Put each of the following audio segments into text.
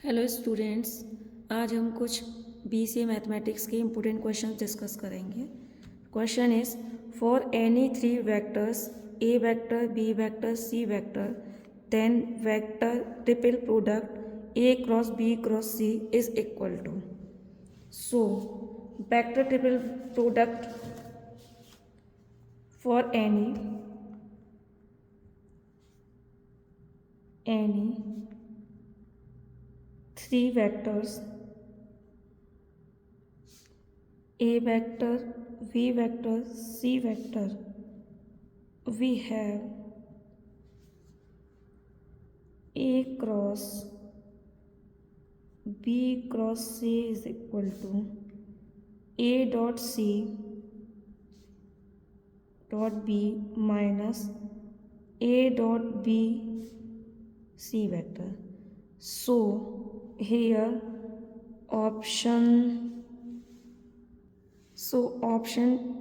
Hello students, आज हम कुछ BCA मैथमेटिक्स के इम्पोर्टेंट क्वेश्चन डिस्कस करेंगे। Question is for any three vectors A vector B vector C vector then vector triple product A cross B cross C is equal to. So vector triple product for any three vectors a vector b vector c vector, we have a cross b cross c is equal to a dot c dot b minus a dot b c vector. So here option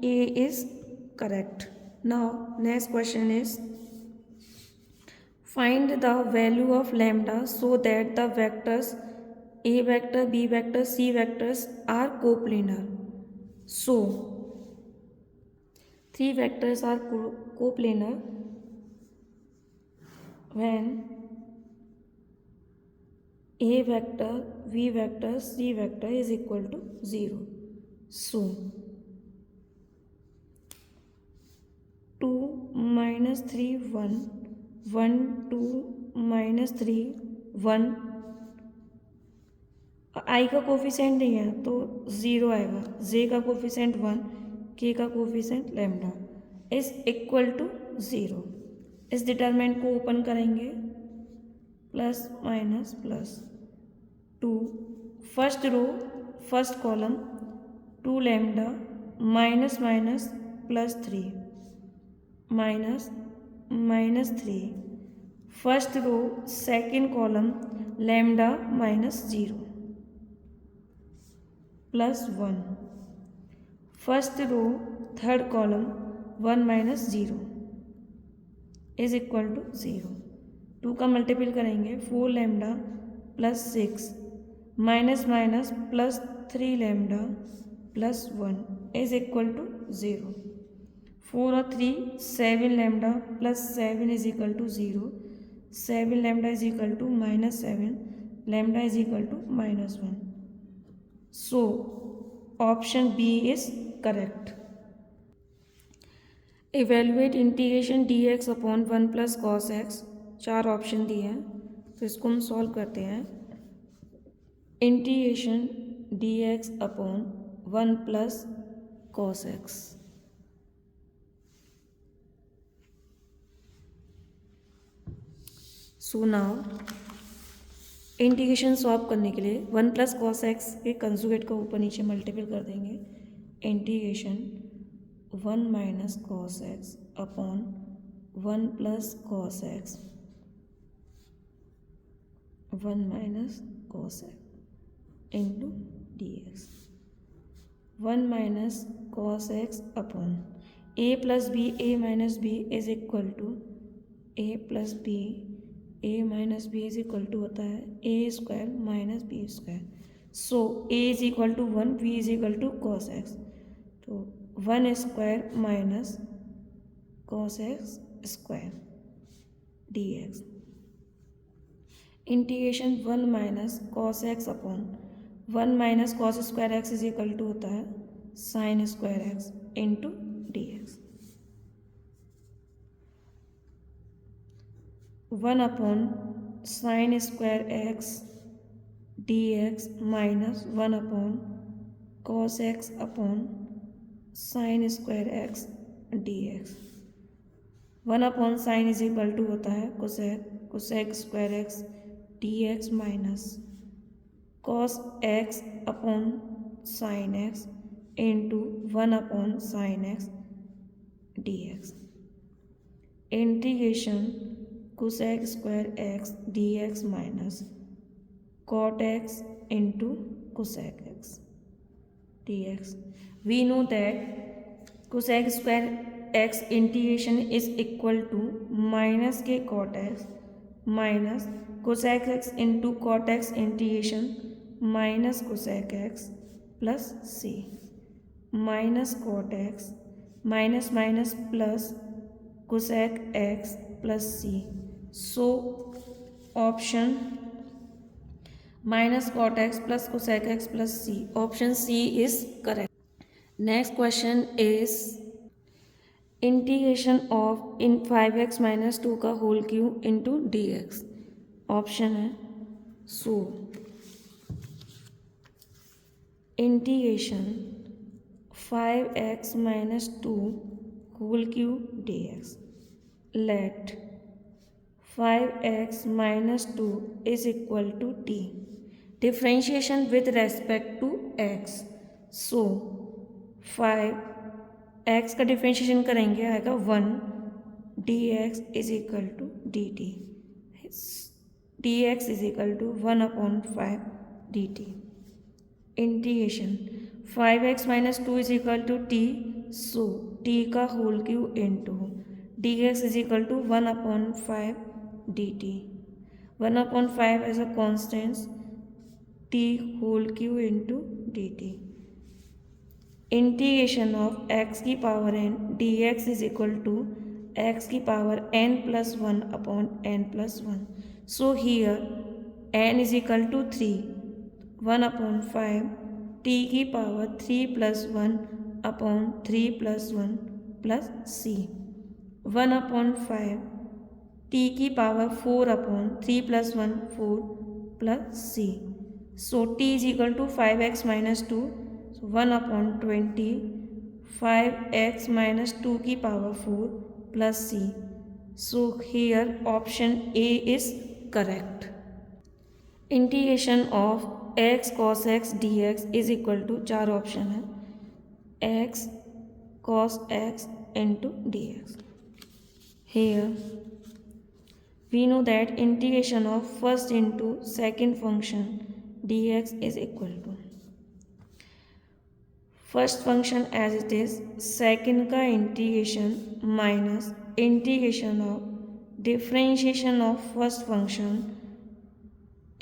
A is correct. Now next question is find the value of lambda so that the vectors a vector b vector c vectors are coplanar. So three vectors are coplanar when a vector v vector c vector is equal to 0. So 2 minus 3 1 1 2 minus 3 1 आई का coefficient नहीं है तो 0 आएगा, जे का coefficient 1 के का coefficient lambda is equal to 0। इस determinant को ओपन करेंगे plus minus plus 2 first row first column 2 lambda minus minus plus 3 minus minus 3 first row second column lambda minus 0 plus 1 first row third column 1 minus 0 is equal to 0। 2 का multiple करेंगे 4 lambda plus 6 minus minus plus 3 lambda plus 1 is equal to 0। 4 और 3 7 lambda plus 7 is equal to 0। 7 lambda is equal to minus 7 lambda is equal to minus 1। So option B is correct. Evaluate integration d x upon 1 plus cos x. 4 option दिए हैं तो इसको हम solve करते हैं। Integration d x upon 1 plus cos x. So now integration solve करने के लिए 1 प्लस कॉस एक्स के कंजुगेट को ऊपर नीचे मल्टीपल कर देंगे। Integration 1 minus cos x upon 1 plus cos x 1 minus cos x into d x. 1 minus cos x upon a plus b a minus b is equal to a plus b a minus b is equal to होता है a square minus b square. So a is equal to 1 b is equal to cos x, तो 1 square minus cos x square d x. Integration 1 minus cos x upon 1 minus cos square x is equal to होता है sine square x into d x. 1 upon sine square x d x minus 1 upon cos x upon sine square x d x. 1 upon sine is equal to होता है cosec square x d x minus cos x upon sine x into 1 upon sine x d x. Integration cosec square x d x minus cot x into cosec x d x. We know that cosec square x integration is equal to minus के cot x minus cosec x into cot x integration minus cosec x plus C minus cot x minus minus plus cosec x plus C. So option minus cot x plus cosec x plus c. Option C is correct. Next question is integration of इन 5x minus 2 का whole cube into dx. Option है so integration 5x minus 2 whole cube dx. Let 5x minus 2 is equal to t. Differentiation with respect to x. So 5x का differentiation करेंगे आएगा 1 dx is equal to dt. dx is equal to 1/5 dt. Integration 5x minus 2 is equal to t. So t का whole cube into dx is equal to 1/5 dt. 1/5 as a constant, t whole cube into dt. Integration of x की power n dx is equal to x की power n plus 1/n+1. So here n is equal to 3. 1/5 t की power 3 plus 1/3+1 plus c. 1/5 t की power 4/3+1 4 plus c. So t is equal to 5x minus 2. 1/20 5x minus 2 की power 4 plus c. So here option A is correct. Integration of x cos x dx is equal to 4 option है x cos x into dx. Here we know that integration of first into second function dx is equal to first function as it is, second का integration minus integration of differentiation of first function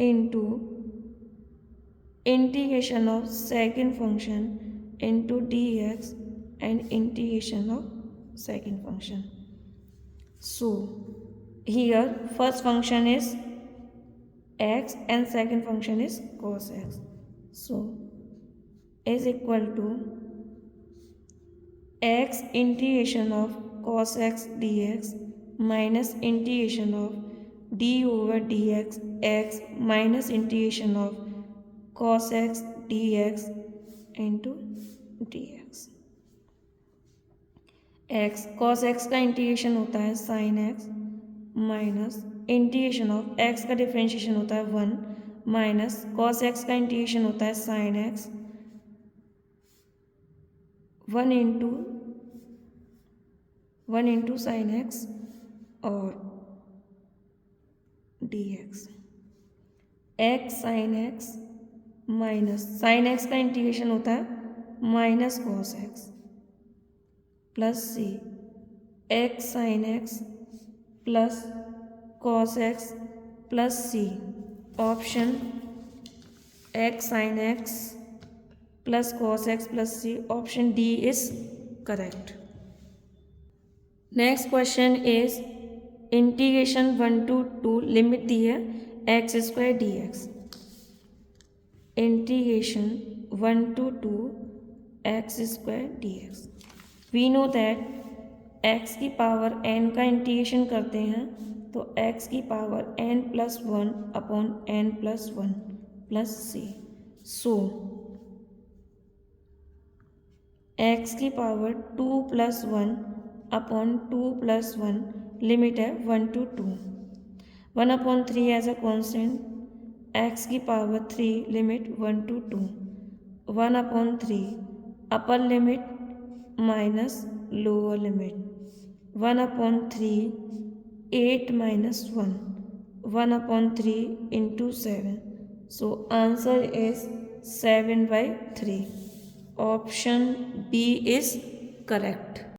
into integration of second function into dx and integration of second function. So here first function is x and second function is cos x. So is equal to x integration of cos x dx minus integration of d over dx x minus integration of cos x dx into dx. x cos x का integration होता है sin x minus integration of x का differentiation होता है 1 minus cos x का integration होता है sin x 1 into sin x और dx. x sin x minus sin x का इंटीग्रेशन होता है minus cos x plus c x sin x plus cos x plus c. Option x sin x plus cos x plus c. Option D is correct. Next question is integration 1 to 2 limit दी है x² dx. Integration 1 to 2 x² dx. We know that x की power n का integration करते हैं तो x की power n+1/n+1 plus c. So x की power 2+1/2+1 limit है 1 to 2. 1/3 as a constant. x की power 3 limit 1 to 2. 1/3 upper limit minus lower limit. 1/3 8 minus 1. 1/3 into 7. So answer is 7/3. Option B is correct.